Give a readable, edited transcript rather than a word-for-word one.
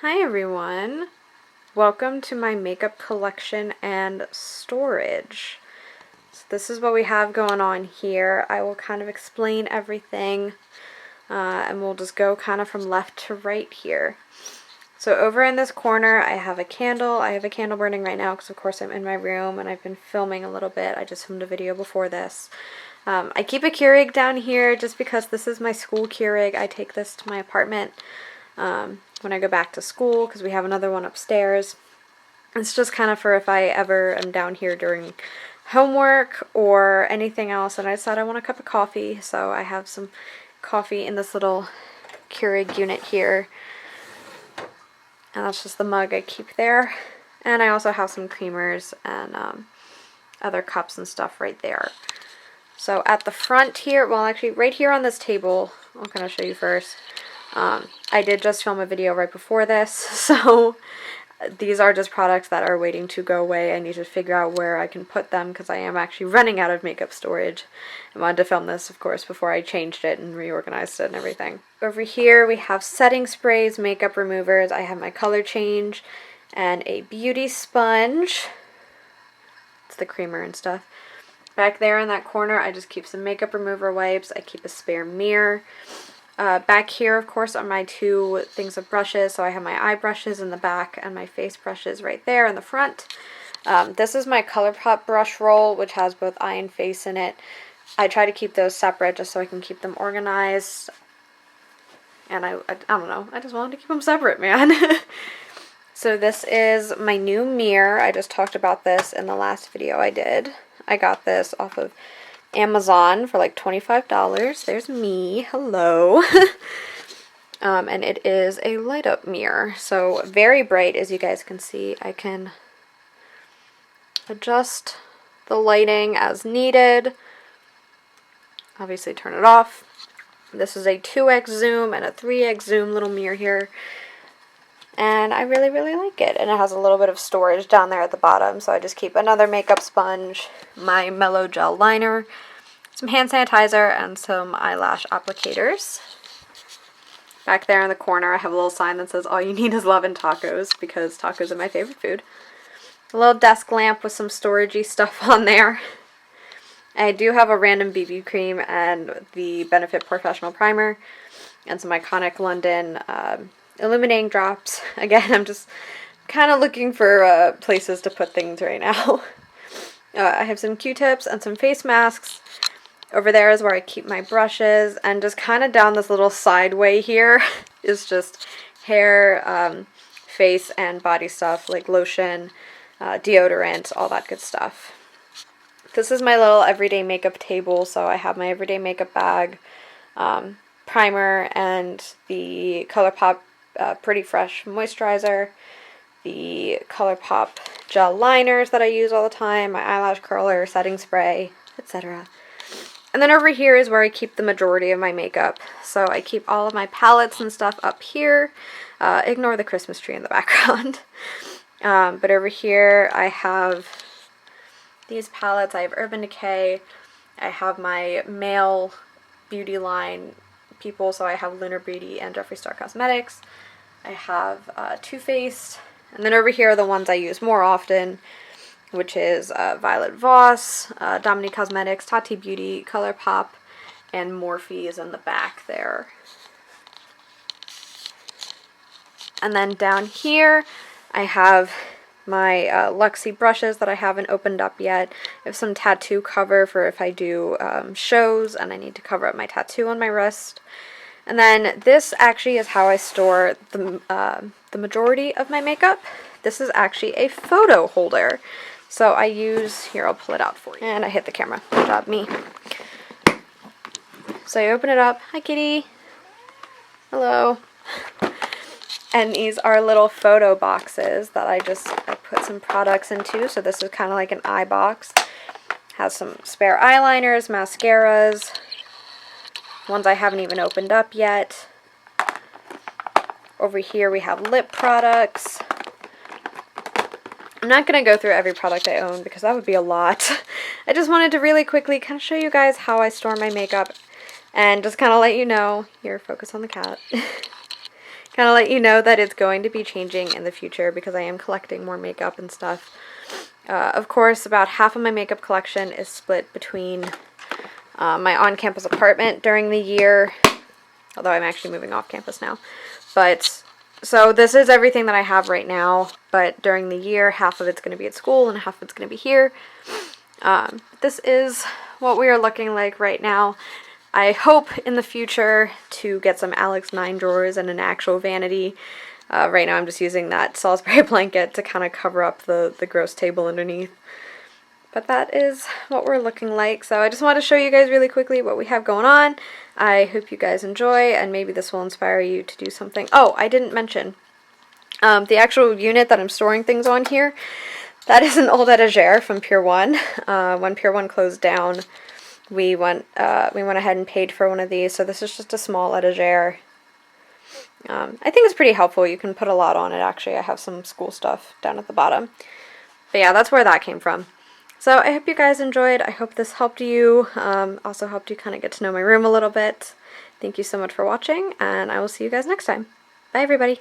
Hi everyone, welcome to my makeup collection and storage. So this is what we have going on here. I will kind of explain everything and we'll just go kind of from left to right here. So over in this corner I have a candle. I have a candle burning right now because of course I'm in my room and I've been filming a little bit. I just filmed a video before this. I keep a Keurig down here just because this is my school Keurig. I take this to my apartment when I go back to school because we have another one upstairs. It's just kind of for if I ever am down here during homework or anything else and I decide I want a cup of coffee, so I have some coffee in this little Keurig unit here. And that's just the mug I keep there. And I also have some creamers and other cups and stuff right there. So at the front here, well actually right here on this table, I'll kind of show you first. I did just film a video right before this, so these are just products that are waiting to go away. I need to figure out where I can put them because I am actually running out of makeup storage. I wanted to film this, of course, before I changed it and reorganized it and everything. Over here we have setting sprays, makeup removers. I have my color change and a beauty sponge. It's the creamer and stuff. Back there in that corner I just keep some makeup remover wipes. I keep a spare mirror. Back here, of course, are my two things of brushes. So I have my eye brushes in the back and my face brushes right there in the front. This is my ColourPop brush roll, which has both eye and face in it. I try to keep those separate just so I can keep them organized. And I don't know, I just wanted to keep them separate, man. So this is my new mirror. I just talked about this in the last video I did. I got this off of Amazon for like $25. There's me. Hello. And it is a light up mirror. So very bright, as you guys can see. I can adjust the lighting as needed. Obviously turn it off. This is a 2x zoom and a 3x zoom little mirror here. And I really, really like it. And it has a little bit of storage down there at the bottom. So I just keep another makeup sponge, my Mellow Gel liner, some hand sanitizer, and some eyelash applicators. Back there in the corner I have a little sign that says all you need is love and tacos, because tacos are my favorite food. A little desk lamp with some storagey stuff on there. I do have a random BB cream and the Benefit Professional Primer and some Iconic London illuminating drops. Again, I'm just kind of looking for places to put things right now. I have some Q-tips and some face masks. Over there is where I keep my brushes, and just kind of down this little sideway here is just hair, face, and body stuff like lotion, deodorant, all that good stuff. This is my little everyday makeup table, so I have my everyday makeup bag, primer, and the ColourPop Pretty Fresh moisturizer, the ColourPop gel liners that I use all the time, my eyelash curler, setting spray, etc. And then over here is where I keep the majority of my makeup. So I keep all of my palettes and stuff up here. Ignore the Christmas tree in the background. But over here I have these palettes. I have Urban Decay. I have my male beauty line people. So I have Lunar Beauty and Jeffree Star Cosmetics. I have Too Faced. And then over here are the ones I use more often, which is Violet Voss, Dominique Cosmetics, Tati Beauty, ColourPop, and Morphe is in the back there. And then down here I have my Luxie brushes that I haven't opened up yet. I have some tattoo cover for if I do shows and I need to cover up my tattoo on my wrist. And then this actually is how I store the majority of my makeup. This is actually a photo holder. So I use, here I'll pull it out for you. And I hit the camera. Good job, me. So I open it up. Hi, kitty. Hello. And these are little photo boxes that I put some products into. So this is kind of like an eye box. Has some spare eyeliners, mascaras, ones I haven't even opened up yet. Over here we have lip products. I'm not going to go through every product I own because that would be a lot. I just wanted to really quickly kind of show you guys how I store my makeup and just kind of let you know, here, focus on the cat, kind kind of let you know that it's going to be changing in the future because I am collecting more makeup and stuff. Of course, about half of my makeup collection is split between my on-campus apartment during the year, although I'm actually moving off campus now. But, so this is everything that I have right now, but during the year, half of it's going to be at school and half of it's going to be here. This is what we are looking like right now. I hope in the future to get some Alex 9 drawers and an actual vanity. Right now I'm just using that Salisbury blanket to kind of cover up the gross table underneath. But that is what we're looking like. So I just want to show you guys really quickly what we have going on. I hope you guys enjoy, and maybe this will inspire you to do something. Oh, I didn't mention the actual unit that I'm storing things on here. That is an old etagere from Pier 1. When Pier 1 closed down, we went ahead and paid for one of these. So this is just a small etagere. I think it's pretty helpful. You can put a lot on it, actually. I have some school stuff down at the bottom. But yeah, that's where that came from. So I hope you guys enjoyed. I hope this helped you. Also helped you kind of get to know my room a little bit. Thank you so much for watching, and I will see you guys next time. Bye, everybody.